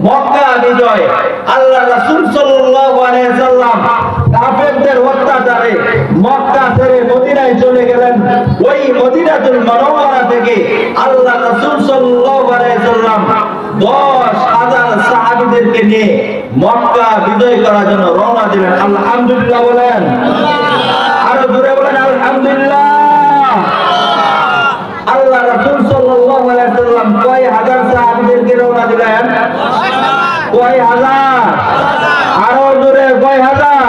মক্কা বিজয়, আল্লাহ রাসূল সাল্লাল্লাহু আলাইহি ওয়াসাল্লাম কাফেরদের অত্যাচারে মক্কা ছেড়ে মদিনায় চলে গেলেন। ওই মদিনাতুল মুনাওয়ারা থেকে আল্লাহ রাসূল সাল্লাল্লাহু আলাইহি ওয়াসাল্লাম 10,000 সাহাবীদেরকে নিয়ে মক্কা বিজয় করার জন্য রওনা দিলেন। আলহামদুলিল্লাহ বলেন, আরো জোরে বলেন আলহামদুলিল্লাহ। আল্লাহ রাসূল সাল্লাল্লাহু আলাইহি ওয়াসাল্লাম কয় হাজার সাহাবীদেরকে রওনা দিলেন? কয় হাজার? আরো জোরে কয় হাজার?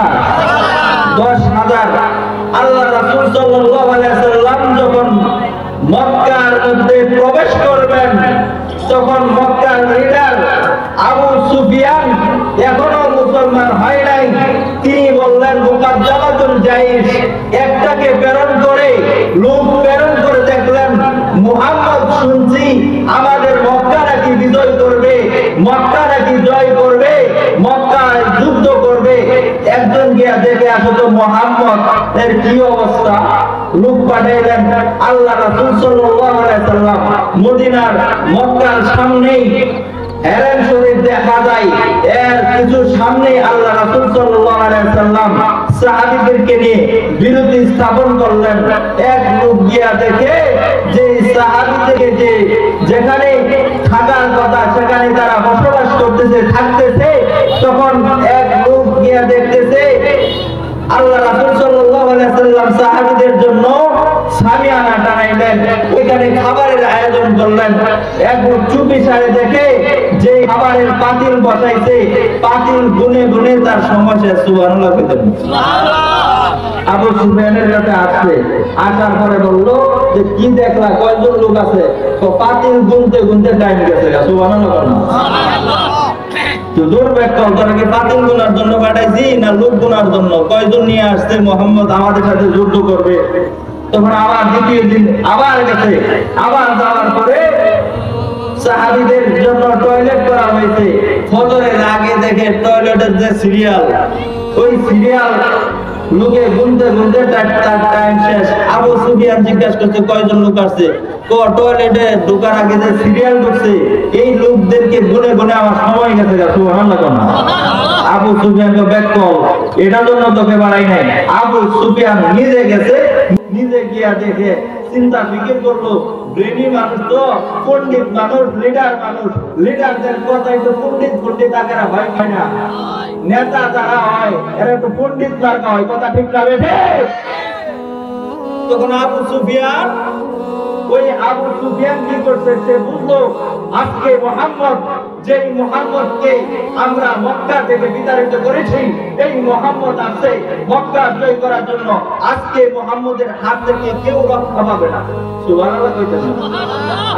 10,000। আল্লাহ রাসূল সাল্লাল্লাহু আলাইহি ওয়াসাল্লাম যখন মক্কার মধ্যে প্রবেশ করবেন তখন মক্কার লিডার আবু সুফিয়ান এখনো মুসলমান হয় নাই। তিনি বললেন মুকাদ্দামাতুল জাইশ একটাকে প্রেরণ করে লোক প্রেরণ করে দেখলেন মুহাম্মদ শুনছি আমাদের মক্কা নাকি বিজয় করবে, মক্কা নাকি জয় করবে, মক্কায় যুদ্ধ করবে। একজন গিয়া দেখে আসো তো মুহাম্মদ এর কি অবস্থা। লোক পাঠাইলেন। আল্লাহ রাসূল সাল্লাল্লাহু আলাইহি ওয়াসাল্লাম মদিনার মক্কার সামনেই হেরেম শরীফ দেখা যায়, এর কিছু সামনে আল্লাহ রাসূল সাল্লাল্লাহু আলাইহি ওয়াসাল্লাম সাহাবীদেরকে নিয়ে বিরতি স্থাপন করলেন। এক লোক গিয়া দেখে যে সাহাবীদেরকে যে যেখানে থাকার কথা সেখানে তারা বসবাস করতেছে থাকতেছে, তখন এক লোক গিয়া দেখতেছে আল্লাহ রাসূল সাল্লাল্লাহু আলাইহি ওয়াসাল্লাম সাহাবীদের জন্য সামিয়ানা টানাইলেন, ওইখানে খাবারের আয়োজন করলেন। একবার চুপি সারে দেখে যে খাবারের পাতিল বসাইছে, পাতিল গুনে গুনে তার সমস্যা সুবহানাল্লাহ কইতেন। আবু সুফিয়ানের কাছে আসছে, আসার পরে বললো যে কি দেখলা, কয়জন লোক আছে? তো পাতিল গুনতে গুনতে টাইম গেছে। সুবহানাল্লাহ। পাতিল গুনার জন্য পাঠাইছি না লোক গুনার জন্য? কয়জন নিয়ে আসছে মোহাম্মদ আমাদের সাথে যুদ্ধ করবে? তখন আবার দ্বিতীয় দিন আবার গেছে, আবার যাওয়ার পরে সাহাবীদের জন্য টয়লেট করা হয়েছে। ফজরের আগে দেখে টয়লেটের যে সিরিয়াল, ওই সিরিয়াল লোকে গুনতে গুনতে টাইম শেষ। আবু সুফিয়ান জিজ্ঞাসা করছে কয়জন লোক আসছে? টয়লেটে ঢোকার আগে যে সিরিয়াল ঢুকছে এই লোকদেরকে গুনে গুনে আমার সময় গেছে। সুবহানাল্লাহ। আবু সুফিয়ানকে ব্যাক কল, এটার জন্য তোকে বাড়াই নাই। আবু সুফিয়ান নিজে গেছে, নিজে গিয়া দেখে চিন্তা ফিকির করলো, ব্রেনি মানুষ তো, পণ্ডিত মানুষ, লিডার মানুষ, লিডারদের কথাই তো পণ্ডিত পণ্ডিত আকারা ভয় পায় না। নেতা যারা হয় এরা তো পণ্ডিত মার্কা হয়, কথা ঠিক না বেঠে? তখন আবু সুফিয়ান কি করছে, সে বুঝলো আজকে মুহাম্মদ, যেই মুহাম্মদকে আমরা মক্কা থেকে বিতাড়িত করেছি, এই মুহাম্মদ আছে মক্কা জয় করার জন্য। আজকে মুহাম্মদের হাত থেকে কেউ রক্ষা পাবে না। সুবহানাল্লাহ কইতেন।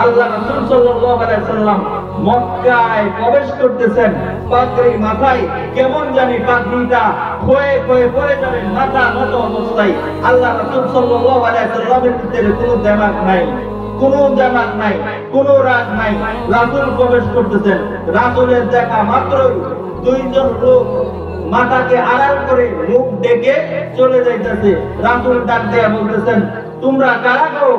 আল্লাহ রাসূল সাল্লাল্লাহু আলাইহি ওয়াসাল্লাম মক্কায় প্রবেশ করতেছেন, পাগড়ি মাথায়, কেমন জানি পাগড়িটা ক্ষয়ে ক্ষয়ে পড়ে যাবে মাথা নত অবস্থায়। আল্লাহ রাসূল সাল্লাল্লাহু আলাইহি ওয়াসাল্লামের ভিতরে কোনো দেমাগ নাই, কোনো জামাত নাই, কোনো রাগ নাই। রাসূল প্রবেশ করতেছেন, রাসূলের দেখা মাত্রই দুইজন লোক মাথাকে আড়াল করে মুখ ডেকে চলে যাইতেছে। রাসূল ডাক দিয়ে বলতেছেন তোমরা কারা গো?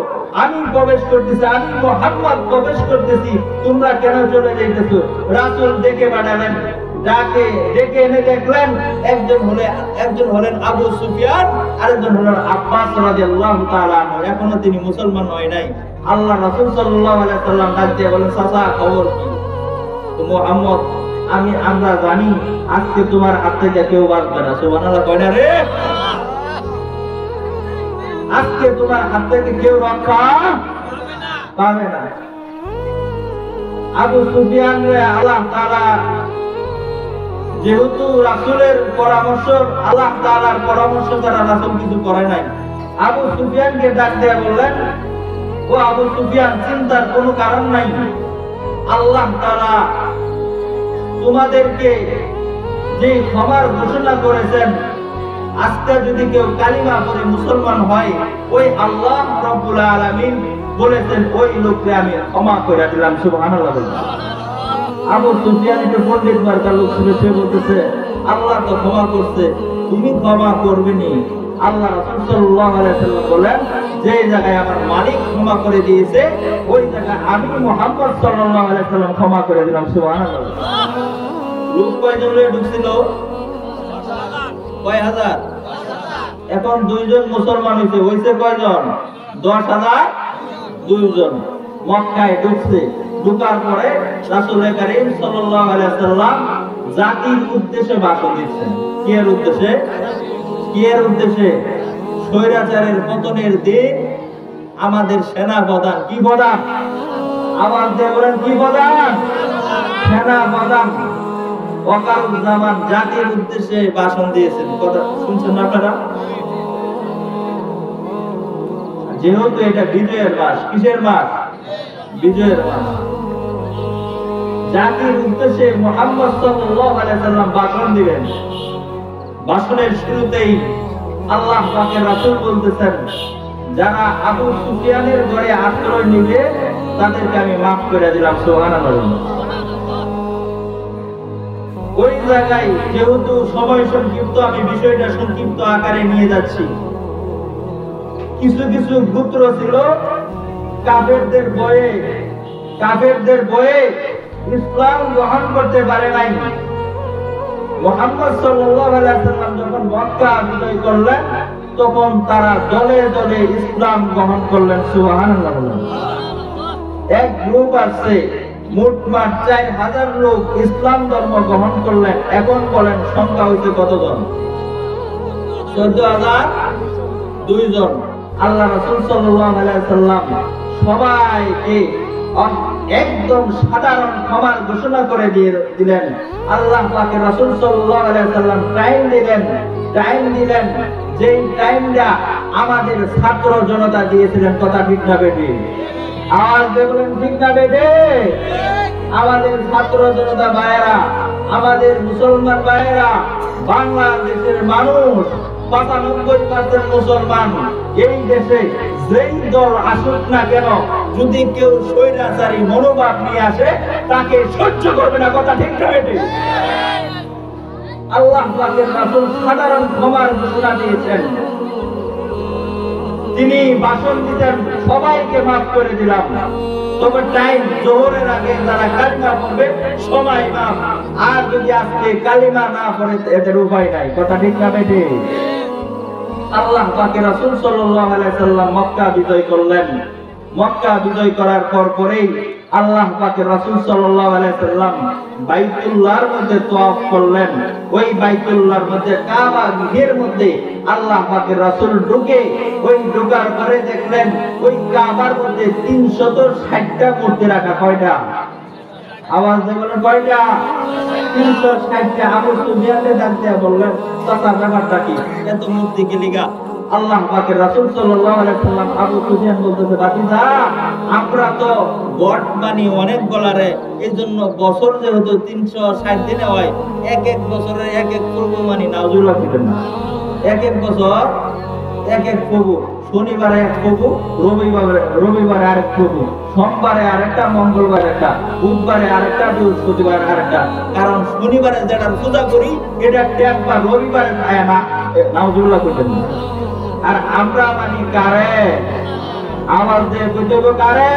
আমি প্রবেশ করতেছি, আমি মুহাম্মদ প্রবেশ করতেছি, তোমরা কেন চলে যাইতেছো? রাসূল ডেকে পাঠালেন, ডেকে এনে দেখলেন একজন হলেন আবু সুফিয়ান, আরেকজন হলেন আব্বাস রাদিয়াল্লাহু তাআলা আনহু। এখনো তিনি মুসলমান হয় নাই। আল্লাহ রাসূল সাল্লাল্লাহু আলাইহি ওয়াসাল্লাম ডাক দিয়ে বলেন চাচা খবর কি? তো মুহাম্মদ আমরা জানি আজকে তোমার হাত থেকে কেউ বাঁচবে না। সুবহানাল্লাহ কয় না রে? আজকে তোমার হাত থেকে কেউ রক্ষা পাবে না। আবু সুফিয়ান রে আল্লাহ তাআলা যেহেতু রাসূলের পরামর্শ, আল্লাহ তাআলার পরামর্শ ছাড়া রাসূল কিছু করে নাই। আবু সুফিয়ানকে ডাক দিয়ে বললেন ও আবু সুফিয়ান, চিন্তার কোনো কারণ নাই। আল্লাহ তাআলা তোমাদেরকে যে ক্ষমার ঘোষণা করেছেন, আজকে যদি কেউ কালিমা পড়ে মুসলমান হয়, ওই আল্লাহ রাব্বুল আলামিন বলেছেন ওই লোককে আমি ক্ষমা করে দিলাম। সুবহানাল্লাহ। আবু সুফিয়ান একটু পণ্ডিত মার্কা লোক ছিল, সে বলতেছে আল্লাহ তো ক্ষমা করছে, তুমি ক্ষমা করবে নি? আল্লাহ রাসূল সাল্লাল্লাহু আলাইহি ওয়াসাল্লাম বলেন যে জায়গায় আমার মালিক ক্ষমা করে দিয়েছে ওই জায়গায় আমি মুহাম্মদ সাল্লাল্লাহু আলাইহি ওয়াসাল্লাম ক্ষমা করে দিলাম। সুবহানাল্লাহ। লোক কয়জন লয়ে ঢুকছিল? কয় হাজার? এখন 2 জন মুসলমান হইছে কয়জন? 10,000 2 জন মক্কায় ঢুকছে। ঢোকার পরে রাসূল করিম সাল্লাল্লাহু আলাইহি ওয়াসাল্লাম জাতির উদ্দেশ্যে ভাষণ দিচ্ছেন। কি এর উদ্দেশ্যে? কি এর উদ্দেশ্যে? স্বৈরাচারের পতনের দিন আমাদের সেনা প্রধান, কি প্রধান? আওয়াজ দিয়ে বলেন, কি প্রধান? সেনা প্রধান ওয়াকারুজ্জামান জাতির উদ্দেশ্যে ভাষণ দিয়েছেন। কথা শুনছেন আপনারা? যেহেতু এটা বিজয়ের মাস, কিসের মাস? বিজয়ের মাস। জাতির উদ্দেশ্যে মুহাম্মদ সাল্লাল্লাহু আলাইহি ওয়াসাল্লাম ভাষণ দিবেন। ভাষণের শুরুতেই আল্লাহ পাকের রাসূল বলতেছেন, যারা আবু সুফিয়ানের ঘরে আশ্রয় নিবে তাদেরকে আমি মাফ করে দিলাম। সুবহানাল্লাহ। ওই জায়গায় যেহেতু সময় সংক্ষিপ্ত, আমি বিষয়টা সংক্ষিপ্ত আকারে নিয়ে যাচ্ছি। কিছু কিছু গোত্র ছিল কাফেরদের ভয়ে ইসলাম গ্রহণ করতে পারে নাই। মুহাম্মদ সাল্লাল্লাহু আলাইহি ওয়াসাল্লাম যখন মক্কা বিজয় করলেন তখন তারা দলে দলে ইসলাম গ্রহণ করলেন। সুবহানাল্লাহ। এক গ্রুপ আছে, মোটমাট 4000 লোক ইসলাম ধর্ম গ্রহণ করলেন। এখন বলেন সংখ্যা হইছে কতজন? 14,002 জন। আল্লাহ রাসূল সাল্লাল্লাহু আলাইহি ওয়াসাল্লাম সবাইকে একদম সাধারণ ক্ষমার ঘোষণা করে দিলেন। আল্লাহ পাকের রাসূল সাল্লাল্লাহু আলাইহি ওয়াসাল্লাম টাইম দিলেন যেই টাইমটা আমাদের ছাত্র জনতা দিয়েছিলেন। কথা ঠিক না বেঠি? আওয়াজ দিয়ে বলেন, ঠিক না বেঠি? আমাদের ছাত্র জনতা ভাইয়েরা, আমাদের মুসলমান ভাইয়েরা, বাংলাদেশের মানুষ 95% মুসলমান। এই দেশে যেই দল আসুক না কেন, যদি কেউ স্বৈরাচারী মনোভাব নিয়ে আসে তাকে সহ্য করবে না। কথা ঠিক না বেঠি? আল্লাহ পাকের রাসূল সাধারণ ক্ষমার ঘোষণা দিয়েছেন। তিনি ভাষণ দিতেন, সবাইকে মাফ করে দিলাম। তবে টাইম জোহরের আগে যারা কালিমা পড়বে সময় মাফ। আর যদি আজকে কালিমা না পড়ে এদের উপায় নাই। কথা ঠিক না বেঠি? আল্লাহ পাকের রাসূল সাল্লাল্লাহু আলাইহি ওয়াসাল্লাম মক্কা বিজয় করলেন। মক্কা বিজয় করার পরেই আল্লাহ পাকের রাসূল সাল্লাল্লাহু আলাইহি ওয়াসাল্লাম বাইতুল্লাহর মধ্যে তওয়াফ করলেন। ওই বাইতুল্লাহর মধ্যে কাবা গৃহের মধ্যে আল্লাহ পাকের রাসূল ঢোকার পরে দেখলেন ওই কাবার মধ্যে 360টা মূর্তি রাখা। কয়টা? আওয়াজ দিয়ে বলেন, কয়টা? 360টা। আবু সুফিয়ানকে ডাকতে বললেন, চাচা ব্যাপারটা কি? এত মূর্তি কি লিগা? আল্লাহ পাকের রাসূল সাল্লাল্লাহু আলাইহি ওয়াসাল্লাম আবু সুফিয়ান বলতেছে, বাতিজা আমরা তো গড মানি অনেক গলারে, এইজন্য বছর যেহেতু 360 দিনে হয়, এক এক বছরে এক এক প্রভু মানি। নাউজুবিল্লাহ দিবেন না। এক এক বছর এক এক প্রভু। শনিবারে এক প্রভু, রবিবারে আরেক প্রভু, সোমবারে আরেকটা, মঙ্গলবারে একটা, বুধবারে আরেকটা, বৃহস্পতিবারে আরেকটা। কারণ শনিবারে যেটা পূজা করি এটা টেম্পা, রবিবারে খায় না। নাউজুবিল্লাহ করবেন না। আর আমরা মানি কারে? আওয়াজ দিয়ে কইতে হবে কারে?